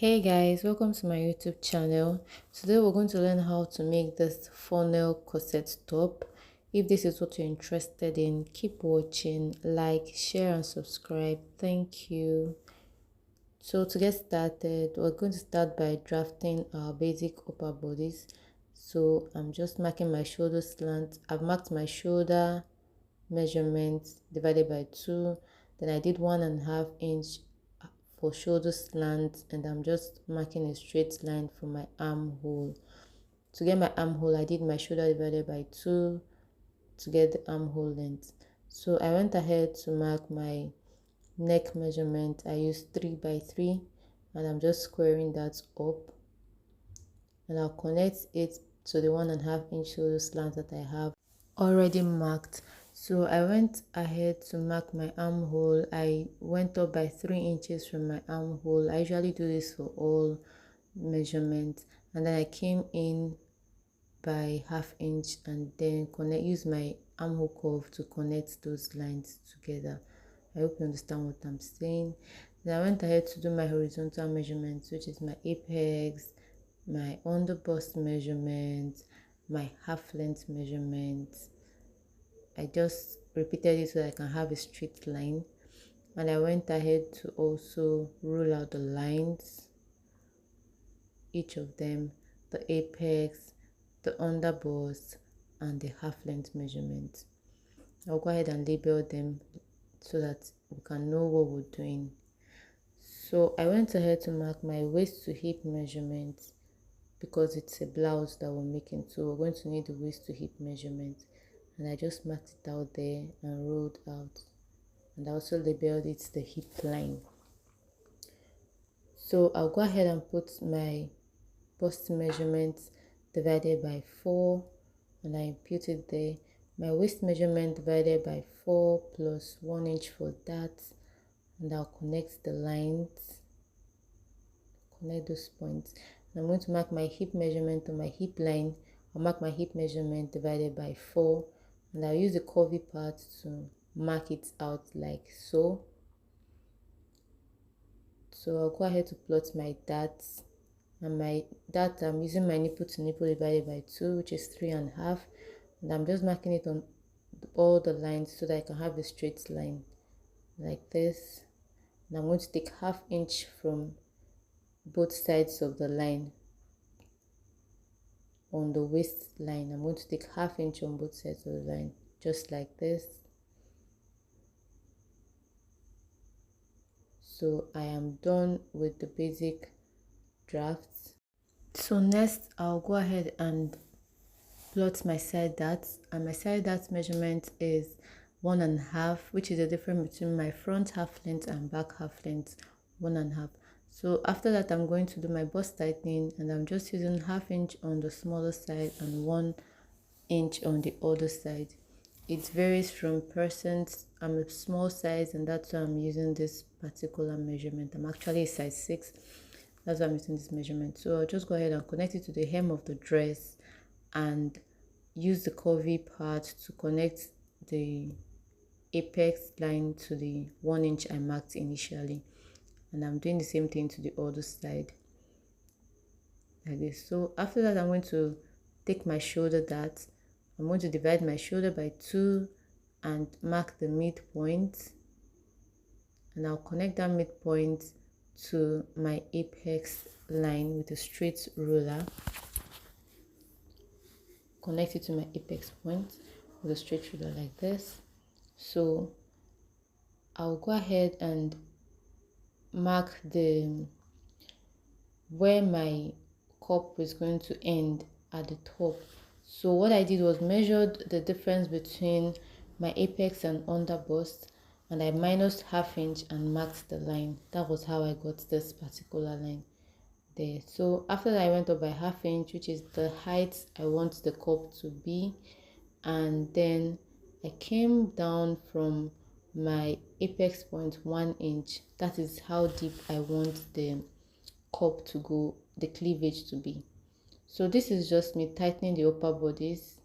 Hey guys, welcome to my YouTube channel. Today we're going to learn how to make this funnel corset top. If this is what you're interested in, keep watching, like, share and subscribe. Thank you. So to get started, we're going to start by drafting our basic upper bodies. So I'm just marking my shoulder slant. I've marked my shoulder measurement divided by 2. Then I did 1.5 inch for shoulder slant, and I'm just marking a straight line from my armhole. To get my armhole, I did my shoulder divided by 2 to get the armhole length. So I went ahead to mark my neck measurement. I used 3 by 3 and I'm just squaring that up, and I'll connect it to the 1.5 inch shoulder slant that I have already marked. So I went ahead to mark my armhole. I went up by 3 inches from my armhole. I usually do this for all measurements, and then I came in by 1/2 inch and then use my armhole curve to connect those lines together. I hope you understand what I'm saying. Then I went ahead to do my horizontal measurements, which is my apex, my under bust measurement, my half length measurement. I just repeated it so that I can have a straight line, and I went ahead to also rule out the lines, each of them, the apex, the under bust and the half length measurement. I'll go ahead and label them so that we can know what we're doing. So I went ahead to mark my waist to hip measurement because it's a blouse that we're making, so we're going to need the waist to hip measurement, and I just marked it out there and rolled out, and I also labeled it the hip line. So I'll go ahead and put my bust measurement divided by 4 and I impute it there. My waist measurement divided by 4 plus 1 inch for that, and I'll connect the lines, connect those points. I'm going to mark my hip measurement on my hip line. I'll mark my hip measurement divided by 4, and I'll use the curvy part to mark it out like so. So I'll go ahead to plot my darts, and my dart, I'm using my nipple to nipple divided by 2, which is 3.5, and I'm just marking it on all the lines so that I can have a straight line like this. And I'm going to take 1/2 inch from both sides of the line. On the waistline, I'm going to take 1/2 inch on both sides of the line, just like this. So I am done with the basic drafts. So next I'll go ahead and plot my side darts, and my side dart measurement is 1.5, which is the difference between my front half length and back half length, 1.5. So after that, I'm going to do my bust tightening, and I'm just using 1/2 inch on the smaller side and 1 inch on the other side. It varies from persons. I'm a small size, and that's why I'm using this particular measurement. I'm actually a size 6. That's why I'm using this measurement. So I'll just go ahead and connect it to the hem of the dress and use the curvy part to connect the apex line to the 1 inch I marked initially, and I'm doing the same thing to the other side like this. So after that, I'm going to take my shoulder dart. I'm going to divide my shoulder by 2 and mark the midpoint, and I'll connect that midpoint to my apex line with a straight ruler. Connect it to my apex point with a straight ruler like this. So I'll go ahead and mark the where my cup is going to end at the top. So what I did was measured the difference between my apex and under bust, and I minus 1/2 inch and marked the line. That was how I got this particular line there. So after that, I went up by 1/2 inch, which is the height I want the cup to be, and then I came down from my apex point 1 inch. That is how deep I want the cup to go, the cleavage to be. So this is just me tightening the upper bodies,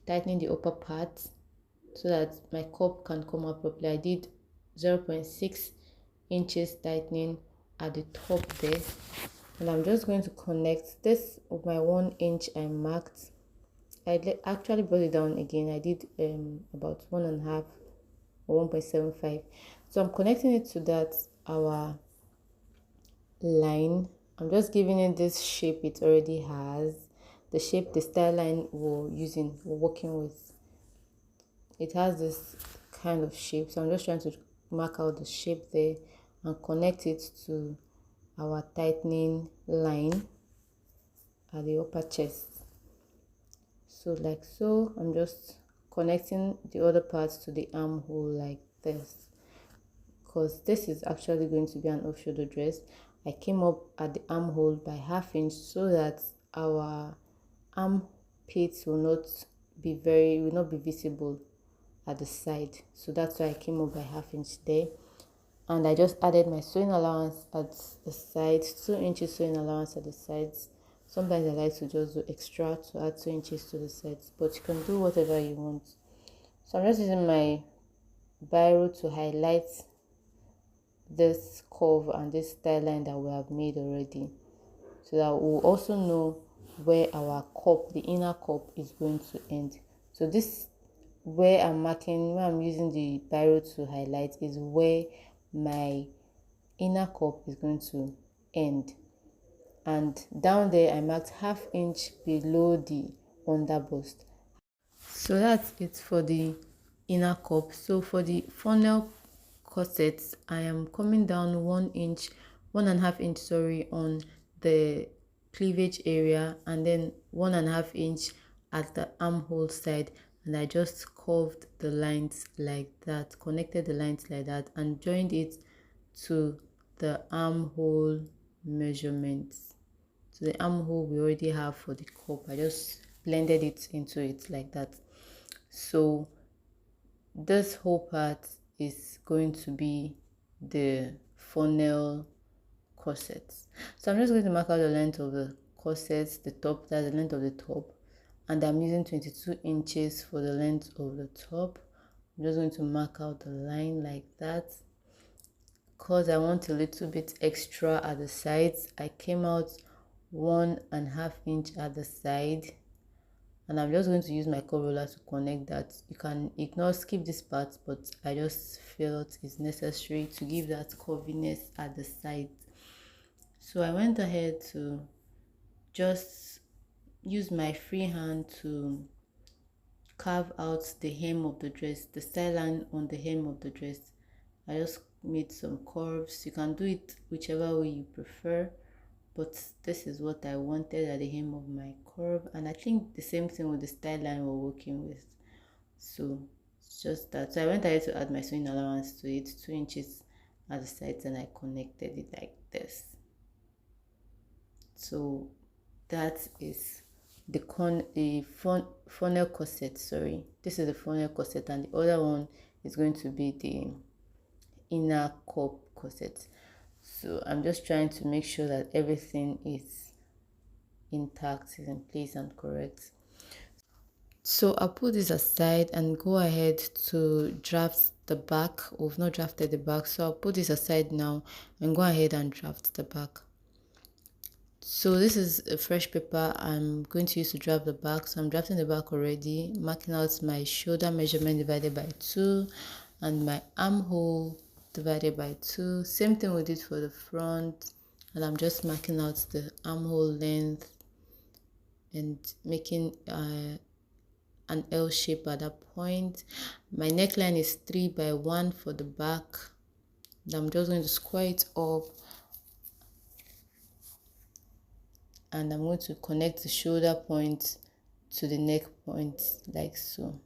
tightening the upper parts so that my cup can come out properly. I did 0.6 inches tightening at the top there, and I'm just going to connect this with my 1 inch I marked. Actually brought it down again. I did about 1.5 or 1.75. So I'm connecting it to that our line. I'm just giving it this shape it already has, the shape, the style line we're working with. It has this kind of shape, so I'm just trying to mark out the shape there and connect it to our tightening line at the upper chest. So like so, I'm just connecting the other parts to the armhole like this, because this is actually going to be an off-shoulder dress. I came up at the armhole by 1/2 inch so that our armpits will not be visible at the side. So that's why I came up by 1/2 inch there. And I just added my sewing allowance at the sides, 2 inches sewing allowance at the sides. Sometimes I like to just do extra to add 2 inches to the sides, but you can do whatever you want. So I'm just using my biro to highlight this curve and this style line that we have made already, so that we'll also know where our cup, the inner cup, is going to end. So this, where I'm using the biro to highlight, is where my inner cup is going to end. And down there I marked 1/2 inch below the under bust. So that's it for the inner cup. So for the funnel corsets, I am coming down 1.5 inch on the cleavage area, and then 1.5 inch at the armhole side, and I just curved the lines like that, connected the lines like that, and joined it to the armhole measurements. So the armhole we already have for the cup, I just blended it into it like that. So this whole part is going to be the funnel corsets. So I'm just going to mark out the length of the corsets, the top, that's the length of the top, and I'm using 22 inches for the length of the top. I'm just going to mark out the line like that, because I want a little bit extra at the sides. I came out 1.5 inch at the side, and I'm just going to use my curve roller to connect that. You can skip this part, but I just felt it's necessary to give that curviness at the side. So I went ahead to just use my free hand to carve out the hem of the dress, the style line on the hem of the dress. I just made some curves. You can do it whichever way you prefer, but this is what I wanted at the hem of my curve, and I think the same thing with the style line we're working with. So it's just that. So I went ahead to add my sewing allowance to it, 2 inches at the sides, and I connected it like this. So that is the funnel corset. Sorry, this is the funnel corset, and the other one is going to be the inner cup corset. So I'm just trying to make sure that everything is intact, is in place and correct. So I'll put this aside and go ahead to draft the back. We've not drafted the back, so I'll put this aside now and go ahead and draft the back. So this is a fresh paper I'm going to use to draft the back. So I'm drafting the back already, marking out my shoulder measurement divided by 2 and my armhole divided by 2. Same thing we did for the front, and I'm just marking out the armhole length and making an L shape at that point. My neckline is 3 by 1 for the back, and I'm just going to square it up, and I'm going to connect the shoulder point to the neck point like so.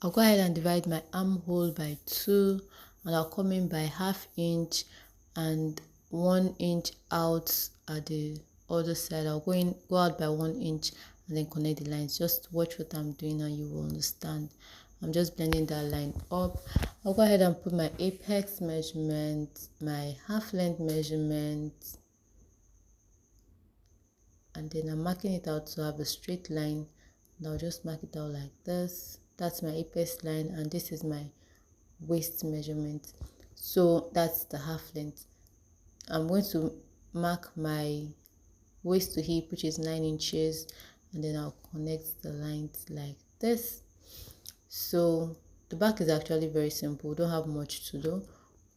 I'll go ahead and divide my armhole by 2, and I'll come in by 1/2 inch and 1 inch out at the other side. I'll go out by 1 inch and then connect the lines. Just watch what I'm doing and you will understand. I'm just blending that line up. I'll go ahead and put my apex measurement, my half length measurement, and then I'm marking it out to have a straight line, and I'll just mark it out like this. That's my apex line, and this is my waist measurement. So that's the half length. I'm going to mark my waist to hip, which is 9 inches, and then I'll connect the lines like this. So the back is actually very simple. We don't have much to do.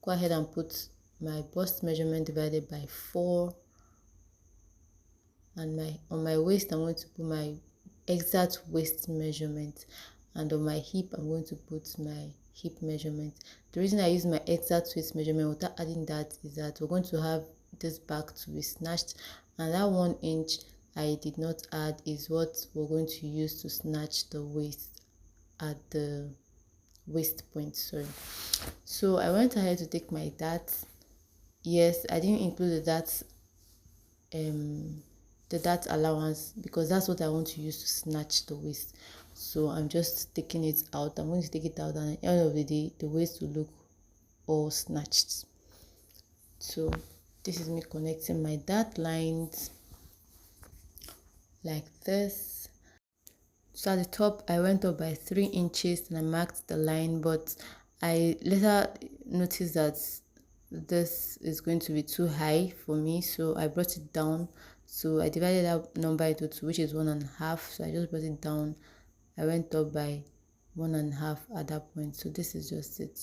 Go ahead and put my bust measurement divided by 4, and on my waist I'm going to put my exact waist measurement, and on my hip I'm going to put my hip measurement. The reason I use my exact waist measurement without adding that is that we're going to have this back to be snatched, and that 1 inch I did not add is what we're going to use to snatch the waist at the waist point. Sorry. So I went ahead to take my dart. Yes, I didn't include the dart allowance because that's what I want to use to snatch the waist. So I'm just taking it out. I'm going to take it out, and at the end of the day the waist will look all snatched. So this is me connecting my dart lines like this. So at the top I went up by 3 inches and I marked the line, but I later noticed that this is going to be too high for me, so I brought it down. So I divided that number into 2, which is 1.5. So I just brought it down. I went up by 1.5 at that point. So this is just it.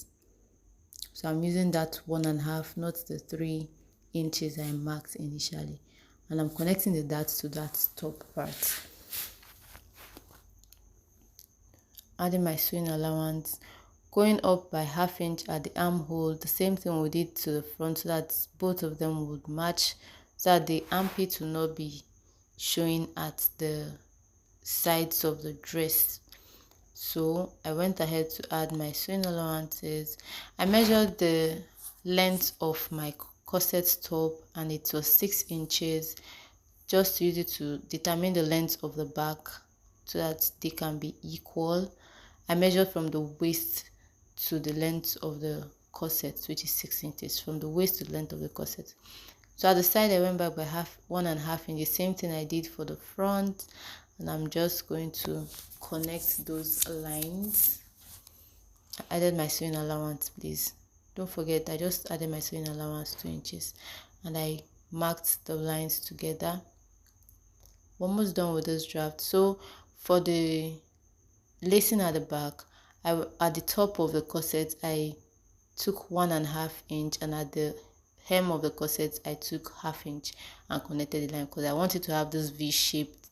So I'm using that 1.5, not the 3 inches I marked initially, and I'm connecting the darts to that top part. Adding my sewing allowance, going up by 1/2 inch at the armhole, the same thing we did to the front, so that both of them would match, so that the armpit will not be showing at the sides of the dress. So I went ahead to add my sewing allowances. I measured the length of my corset top and it was 6 inches, just to use it to determine the length of the back so that they can be equal. I measured from the waist to the length of the corset, which is 6 inches, from the waist to the length of the corset. So at the side I went back by 1.5 inches, the same thing I did for the front, and I'm just going to connect those lines. I added my sewing allowance, please don't forget, I just added my sewing allowance 2 inches, and I marked the lines together. Almost done with this draft. So for the lacing at the back, at the top of the corset I took 1.5 inch, and at the hem of the corset I took 1/2 inch and connected the line because I wanted to have this V-shaped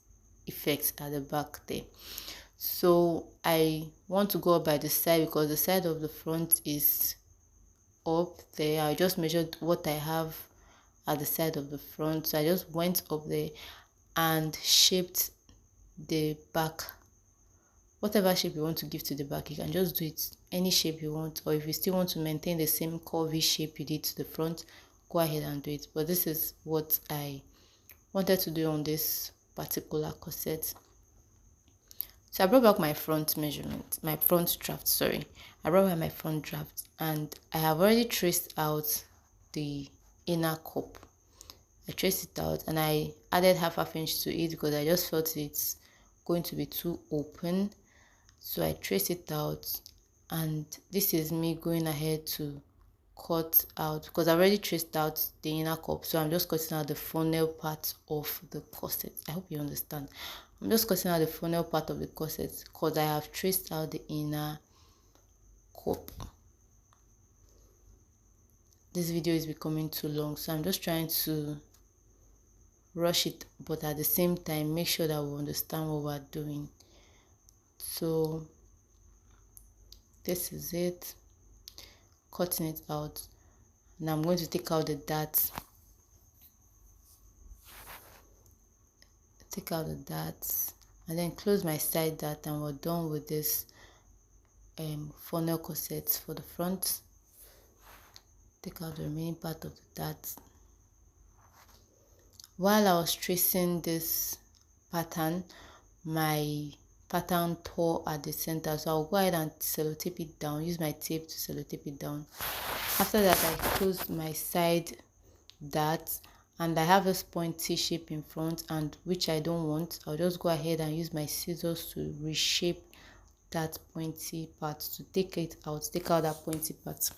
effect at the back there. So I want to go up by the side because the side of the front is up there. I just measured what I have at the side of the front, so I just went up there and shaped the back. Whatever shape you want to give to the back, you can just do it any shape you want, or if you still want to maintain the same curvy shape you did to the front, go ahead and do it. But this is what I wanted to do on this particular corset. So I brought back my front measurement, my front draft, sorry. I brought back my front draft, and I have already traced out the inner cup. I traced it out and I added 1/2 inch to it because I just felt it's going to be too open. So I traced it out, and this is me going ahead to cut out because I already traced out the inner cup, so I'm just cutting out the funnel part of the corset. I hope you understand. I'm just cutting out the funnel part of the corset because I have traced out the inner cup. This video is becoming too long, so I'm just trying to rush it, but at the same time make sure that we understand what we're doing. So this is it, cutting it out. Now I'm going to take out the darts. Take out the darts and then close my side dart, and we're done with this funnel corset for the front. Take out the remaining part of the darts. While I was tracing this pattern, my pattern tore at the center, so I'll go ahead and sellotape it down, use my tape to sellotape it down. After that, I closed my side dart, and I have this pointy shape in front, and which I don't want. I'll just go ahead and use my scissors to reshape that pointy part, to take out that pointy part,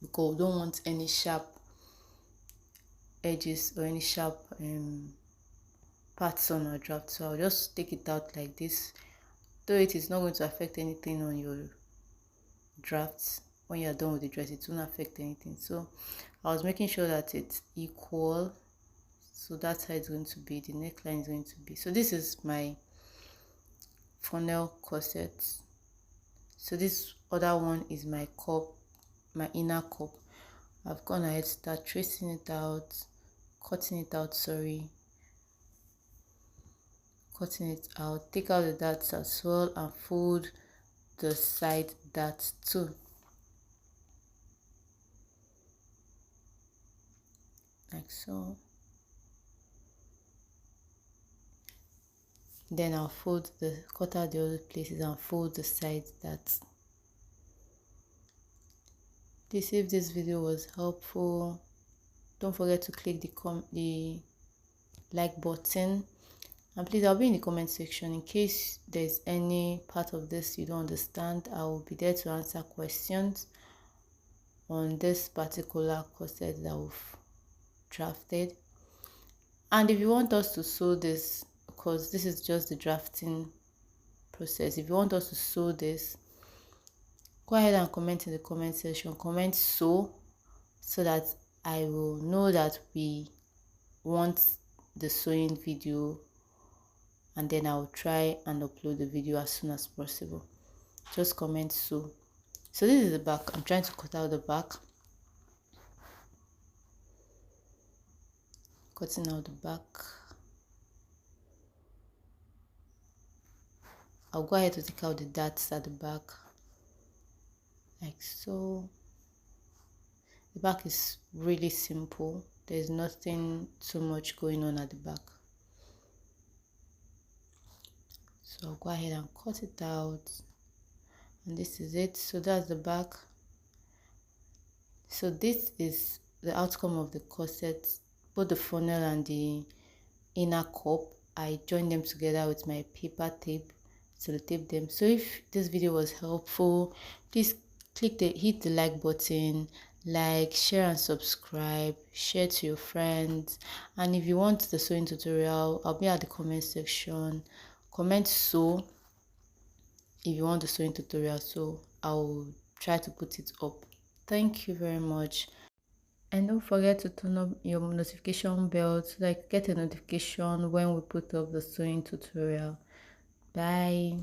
because we don't want any sharp edges or any sharp parts on our draft, so I'll just take it out like this, though it is not going to affect anything on your drafts. When you're done with the dress, it won't affect anything. So I was making sure that it's equal, so that's how it's going to be, the neckline is going to be. So this is my funnel corset. So this other one is my cup, my inner cup. I've gone ahead, start tracing it out, cutting it out, cutting it out, take out the darts as well, and fold the side darts too, like so. Then I'll cut out the other places and fold the side darts. Please, if this video was helpful, don't forget to click the like button, and please, I'll be in the comment section in case there's any part of this you don't understand. I will be there to answer questions on this particular corset that we've drafted. And if you want us to sew this, because this is just the drafting process, if you want us to sew this, go ahead and comment in the comment section, comment sew, so that I will know that we want the sewing video, and then I'll try and upload the video as soon as possible. Just comment sew. So this is the back. I'm trying to cut out the back, cutting out the back. I'll go ahead to take out the darts at the back, like so. The back is really simple. There's nothing too much going on at the back. So I'll go ahead and cut it out, and this is it. So that's the back. So this is the outcome of the corset, both the funnel and the inner cup. I joined them together with my paper tape to tape them. So if this video was helpful, please hit the like button, like, share and subscribe, share to your friends. And if you want the sewing tutorial, I'll be at the comment section. Comment sew if you want the sewing tutorial, so I'll try to put it up. Thank you very much, and don't forget to turn on your notification bell so that you get a notification when we put up the sewing tutorial. Bye.